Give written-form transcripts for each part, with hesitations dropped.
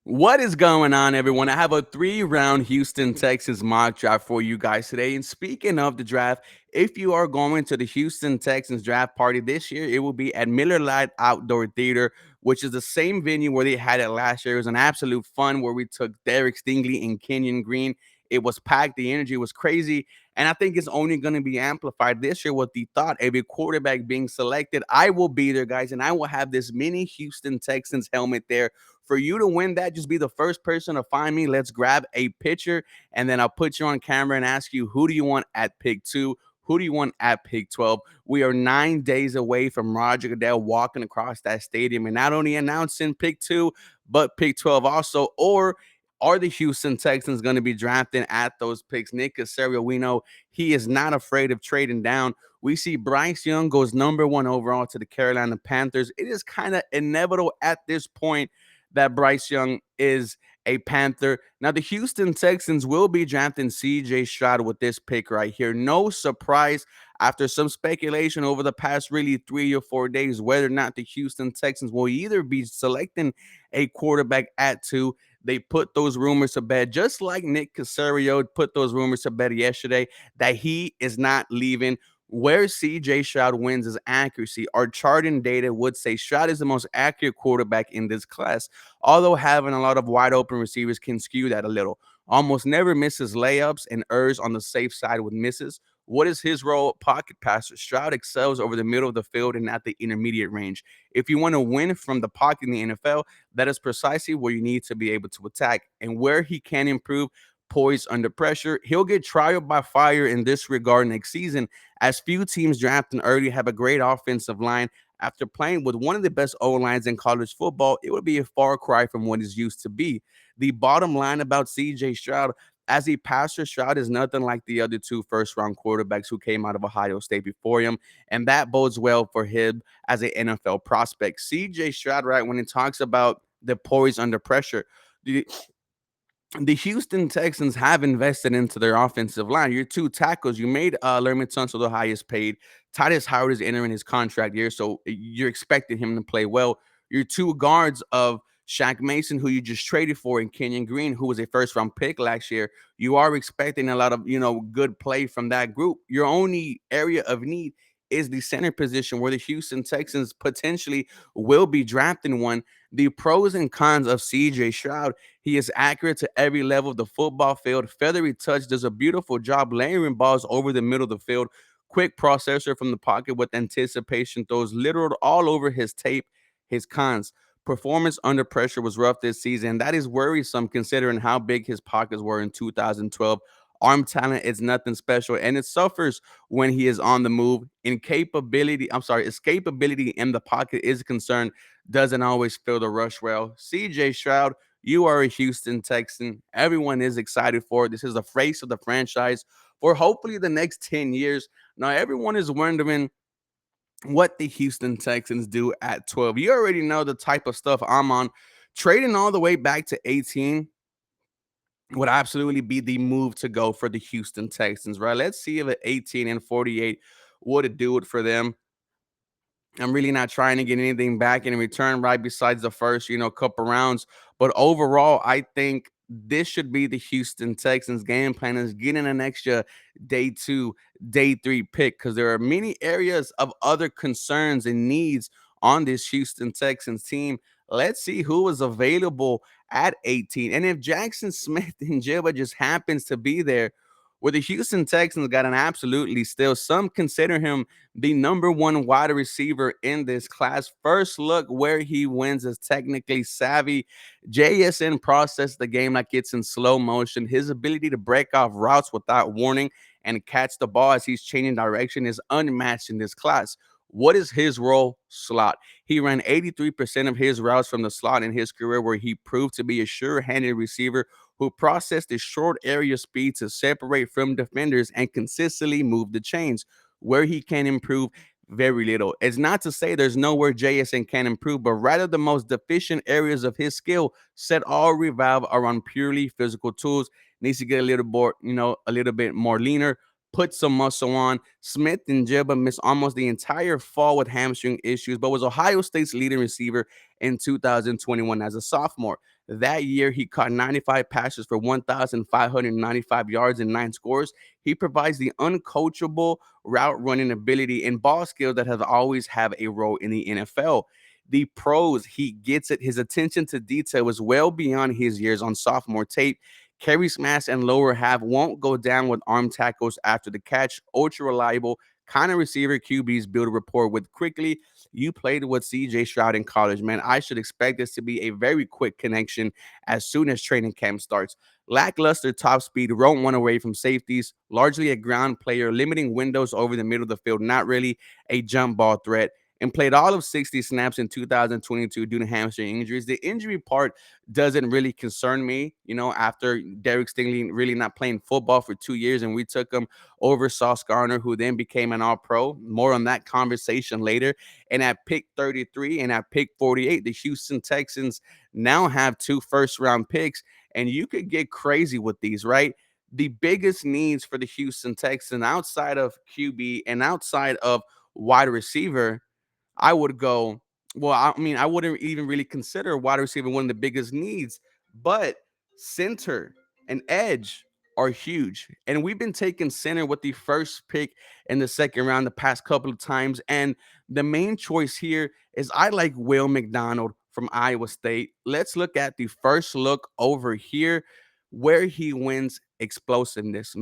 What is going on, everyone? I have a three-round Houston Texans mock draft for you guys today. And speaking of the draft, if you are going to the Houston Texans draft party this year, it will be at Miller Lite Outdoor Theater, which is the same venue where they had it last year. It was an absolute fun where we took Derek Stingley and Kenyon Green. It was packed, the energy was crazy. And I think it's only going to be amplified this year with the thought of a quarterback being selected. I will be there, guys, and I will have this mini Houston Texans helmet there for you to win that. Just be the first person to find me. Let's grab a picture, and then I'll put you on camera and ask you, who do you want at pick 2? Who do you want at pick 12? We are 9 days away from Roger Goodell walking across that stadium and not only announcing pick 2, but pick 12 also. Or are the Houston Texans going to be drafting at those picks? Nick Casario, we know he is not afraid of trading down. We see Bryce Young goes number 1 overall to the Carolina Panthers. It is kind of inevitable at this point that Bryce Young is a Panther. Now, the Houston Texans will be drafting CJ Stroud with this pick right here. No surprise after some speculation over the past really 3 or 4 days whether or not the Houston Texans will either be selecting a quarterback at 2. They put those rumors to bed, just like Nick Casario put those rumors to bed yesterday, that he is not leaving. Where CJ Stroud wins is accuracy. Our charting data would say Stroud is the most accurate quarterback in this class, although having a lot of wide open receivers can skew that a little. Almost never misses layups and errs on the safe side with misses. What is his role? Pocket passer. Stroud excels over the middle of the field and at the intermediate range. If you want to win from the pocket in the NFL, that is precisely where you need to be able to attack. And where he can improve, poised under pressure. He'll get trial by fire in this regard next season, as few teams drafting early have a great offensive line. After playing with one of the best O lines in college football, it would be a far cry from what is used to be. The bottom line about CJ Stroud, as a passer, Stroud is nothing like the other two first round quarterbacks who came out of Ohio State before him. And that bodes well for him as an NFL prospect. CJ Stroud, right, when he talks about the poise under pressure, the Houston Texans have invested into their offensive line. Your two tackles, you made Lerman Tunsil the highest paid. Titus Howard is entering his contract year, so you're expecting him to play well. Your two guards of Shaq Mason, who you just traded for, and Kenyon Green, who was a first round pick last year, you are expecting a lot of good play from that group. Your only area of need is the center position, where the Houston Texans potentially will be drafting one. The pros and cons of CJ Stroud: he is accurate to every level of the football field. Feathery touch, does a beautiful job layering balls over the middle of the field. Quick processor from the pocket with anticipation, throws literal all over his tape. His cons: performance under pressure was rough this season. That is worrisome considering how big his pockets were in 2012. Arm talent is nothing special, and it suffers when he is on the move. Escapability in the pocket is a concern. Doesn't always feel the rush well. CJ Stroud, you are a Houston Texan. Everyone is excited for it. This is the face of the franchise for hopefully the next 10 years. Now, everyone is wondering what the Houston Texans do at 12. You already know the type of stuff I'm on. Trading all the way back to 18 would absolutely be the move to go for the Houston Texans, right? Let's see if at 18 and 48 would it do it for them. I'm really not trying to get anything back in return, right? Besides the first, couple rounds. But overall, I think this should be the Houston Texans game plan, is getting an extra day 2, day 3 pick, because there are many areas of other concerns and needs on this Houston Texans team. Let's see who is available at 18. And if Jackson Smith and Jibba just happens to be there, where the Houston Texans got an absolutely still. Some consider him the number 1 wide receiver in this class. First look where he wins is technically savvy. JSN processed the game like it's in slow motion. His ability to break off routes without warning and catch the ball as he's changing direction is unmatched in this class. What is his role? Slot. He ran 83% of his routes from the slot in his career, where he proved to be a sure-handed receiver who processed the short area speed to separate from defenders and consistently move the chains. Where he can improve, very little. It's not to say there's nowhere JSN can improve, but rather the most deficient areas of his skill set all revolve around purely physical tools. Needs to get a little more, a little bit more leaner, put some muscle on. Smith and Jibba missed almost the entire fall with hamstring issues, but was Ohio State's leading receiver in 2021 as a sophomore. That year, he caught 95 passes for 1,595 yards and 9 scores. He provides the uncoachable route running ability and ball skill that has always have a role in the NFL. The pros, he gets it. His attention to detail is well beyond his years on sophomore tape. Carry smash and lower half won't go down with arm tackles after the catch. Ultra reliable, kind of receiver QBs build a rapport with quickly. You played with CJ Stroud in college, man. I should expect this to be a very quick connection as soon as training camp starts. Lackluster top speed, won't run away from safeties, largely a ground player, limiting windows over the middle of the field, not really a jump ball threat. And played all of 60 snaps in 2022 due to hamstring injuries. The injury part doesn't really concern me, after Derek Stingley really not playing football for 2 years and we took him over Sauce Gardner, who then became an all pro. More on that conversation later. And at pick 33 and at pick 48, the Houston Texans now have two first round picks. And you could get crazy with these, right? The biggest needs for the Houston Texans outside of QB and outside of wide receiver, I would go, well, I mean, I wouldn't even really consider wide receiver one of the biggest needs, but center and edge are huge. And we've been taking center with the first pick in the second round the past couple of times. And the main choice here is I like Will McDonald from Iowa State. Let's look at the first look over here where he wins explosiveness.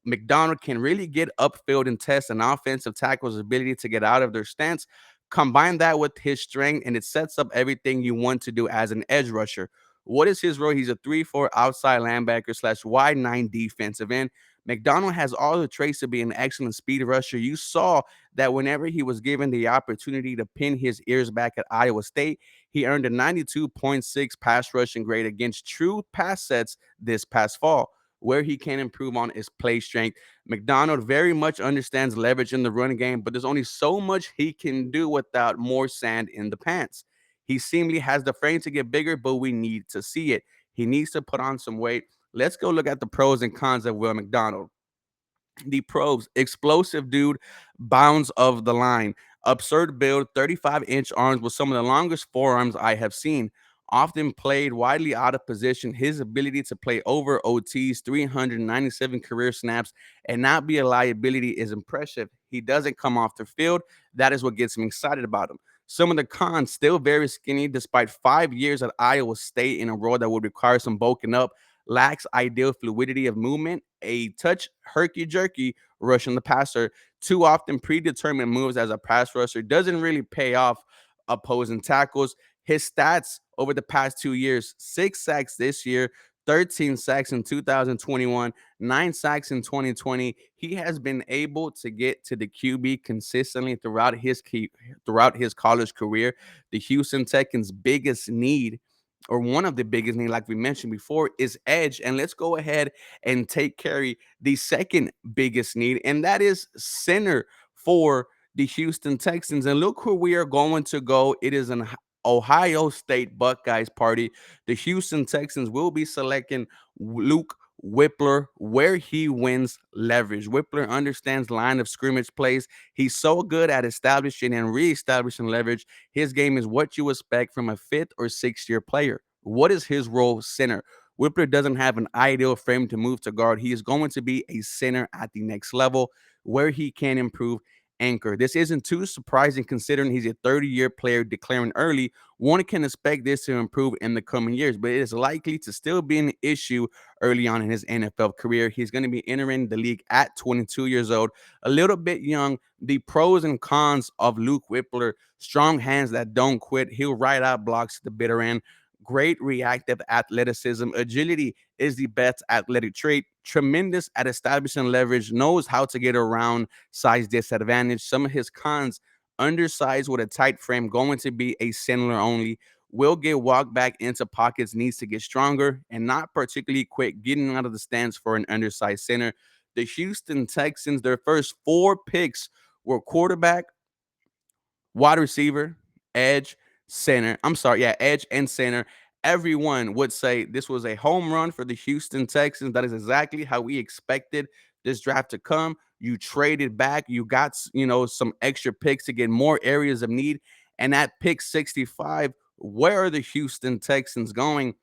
McDonald can really get upfield and test an offensive tackle's ability to get out of their stance. Combine that with his strength, and it sets up everything you want to do as an edge rusher. What is his role? He's a 3-4 outside linebacker slash wide 9 defensive end. McDonald has all the traits to be an excellent speed rusher. You saw that whenever he was given the opportunity to pin his ears back at Iowa State, he earned a 92.6 pass rushing grade against true pass sets this past fall. Where he can improve on is play strength. McDonald very much understands leverage in the running game, but there's only so much he can do without more sand in the pants. He seemingly has the frame to get bigger, but we need to see it. He needs to put on some weight. Let's go look at the pros and cons of Will McDonald. The pros: explosive dude, bounds of the line, absurd build, 35-inch arms with some of the longest forearms I have seen. Often played widely out of position, his ability to play over OTs, 397 career snaps, and not be a liability is impressive. He doesn't come off the field. That is what gets me excited about him. Some of the cons: still very skinny despite 5 years at Iowa State in a role that would require some bulking up. Lacks ideal fluidity of movement, a touch herky jerky rushing the passer, too often predetermined moves as a pass rusher, doesn't really pay off opposing tackles. His stats over the past 2 years: 6 sacks this year, 13 sacks in 2021, 9 sacks in 2020. He has been able to get to the QB consistently throughout his college career. The Houston Texans' biggest need, or one of the biggest need, like we mentioned before, is edge. And let's go ahead and take carry the second biggest need, and that is center for the Houston Texans. And look where we are going to go. It is an Ohio State Buckeyes party. The Houston Texans will be selecting Luke Whippler, where he wins leverage. Whippler understands line of scrimmage plays. He's so good at establishing and reestablishing leverage. His game is what you expect from a fifth or sixth year player. What is his role? Center. Whippler doesn't have an ideal frame to move to guard. He is going to be a center at the next level where he can improve. Anchor. This isn't too surprising considering he's a 30-year player declaring early. One can expect this to improve in the coming years, but it is likely to still be an issue early on in his NFL career. He's going to be entering the league at 22 years old, a little bit young. The pros and cons of Luke Whippler: strong hands that don't quit. He'll ride out blocks to the bitter end. Great reactive athleticism. Agility is the best athletic trait. Tremendous at establishing leverage. Knows how to get around size disadvantage. Some of his cons: undersized with a tight frame, going to be a center only. Will get walked back into pockets, needs to get stronger, and not particularly quick getting out of the stance for an undersized center. The Houston Texans, their first 4 picks were quarterback, wide receiver, edge, center. I'm sorry, yeah, edge and center. Everyone would say this was a home run for the Houston Texans. That is exactly how we expected this draft to come. You traded back, you got some extra picks to get more areas of need, and at pick 65, where are the Houston Texans going?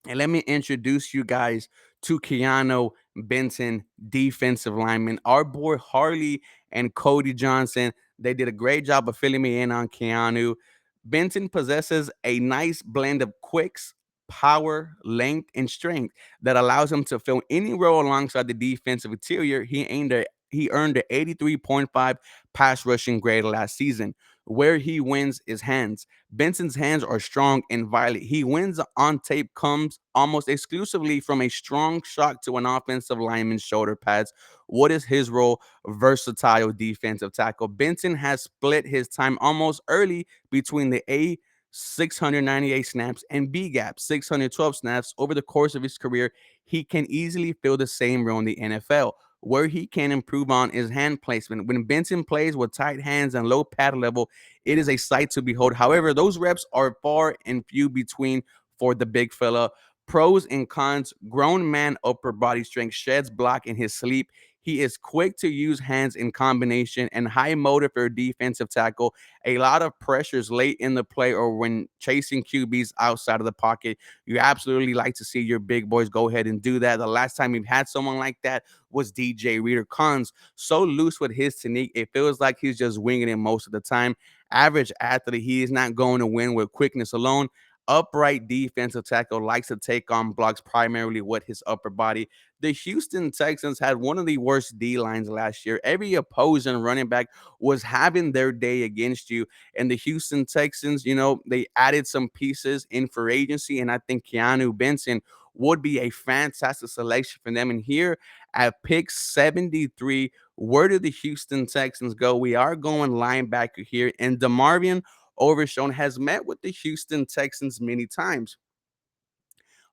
And let me introduce you guys to Keanu Benson, defensive lineman. Our boy Harley and Cody Johnson, they did a great job of filling me in on Keanu. Benson possesses a nice blend of quicks, power, length, and strength that allows him to fill any role alongside the defensive interior. He earned a 83.5 pass rushing grade last season. Where he wins is hands. Benson's hands are strong and violent. He wins on tape comes almost exclusively from a strong shock to an offensive lineman's shoulder pads. What is his role? Versatile defensive tackle. Benson has split his time almost early between the A 698 snaps and B gap 612 snaps over the course of his career. He can easily fill the same role in the NFL. Where he can improve on is hand placement. When Benson plays with tight hands and low pad level, it is a sight to behold. However, those reps are far and few between for the big fella. Pros and cons: grown man upper body strength, sheds block in his sleep. He is quick to use hands in combination and high motor for a defensive tackle. A lot of pressures late in the play or when chasing QBs outside of the pocket. You absolutely like to see your big boys go ahead and do that. The last time we've had someone like that was DJ Reader. Cons: so loose with his technique, it feels like he's just winging it most of the time. Average athlete, he is not going to win with quickness alone. Upright defensive tackle likes to take on blocks primarily with his upper body. The Houston Texans had one of the worst D lines last year. Every opposing running back was having their day against you. And the Houston Texans, they added some pieces in for agency. And I think Keanu Benson would be a fantastic selection for them. And here at pick 73, where do the Houston Texans go? We are going linebacker here. And DeMarvion Overshown has met with the Houston Texans many times.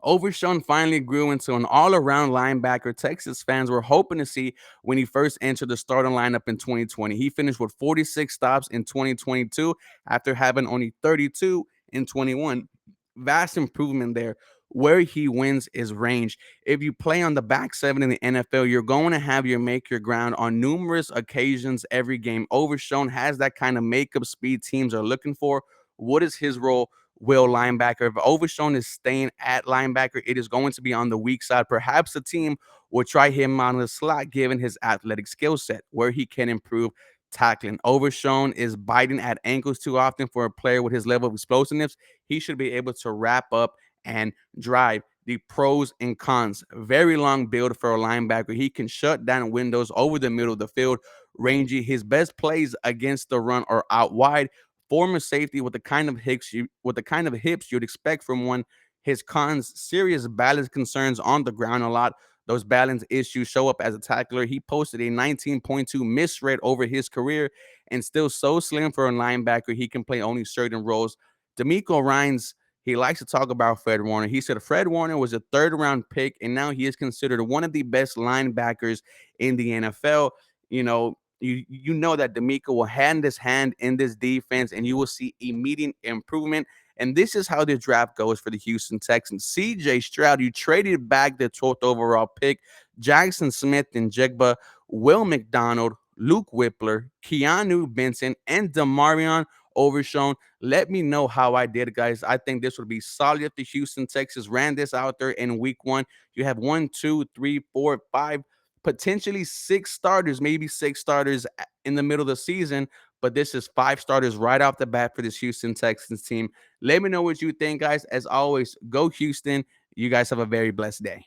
Overshown finally grew into an all around linebacker Texas fans were hoping to see when he first entered the starting lineup in 2020. He finished with 46 stops in 2022 after having only 32 in 21. Vast improvement there. Where he wins is range. If you play on the back seven in the NFL, you're going to have your make your ground on numerous occasions every game. Overshown has that kind of makeup speed teams are looking for. What is his role? Will linebacker. If Overshown is staying at linebacker, it is going to be on the weak side. Perhaps the team will try him on the slot given his athletic skill set, where he can improve tackling. Overshown is biting at ankles too often for a player with his level of explosiveness. He should be able to wrap up and drive. The pros and cons: very long build for a linebacker. He can shut down windows over the middle of the field. Rangy. His best plays against the run are out wide. Former safety with the kind of hips you'd expect from one. His cons: serious balance concerns on the ground a lot. Those balance issues show up as a tackler. He posted a 19.2 miss rate over his career and still so slim for a linebacker. He can play only certain roles. D'Amico Ryans, he likes to talk about Fred Warner. He said Fred Warner was a third round pick, and now he is considered one of the best linebackers in the NFL. You know that D'Amico will hand his hand in this defense, and you will see immediate improvement. And this is how the draft goes for the Houston Texans. CJ Stroud, you traded back the 12th overall pick. Jackson Smith and Jigba, Will McDonald, Luke Whippler, Keanu Benson, and Demarion Overshown. Let me know how I did, guys. I think this would be solid if the Houston Texans ran this out there in week one. You have one, two, three, four, five, potentially six starters, maybe six starters in the middle of the season. But this is five starters right off the bat for this Houston Texans team. Let me know what you think, guys. As always, go Houston. You guys have a very blessed day.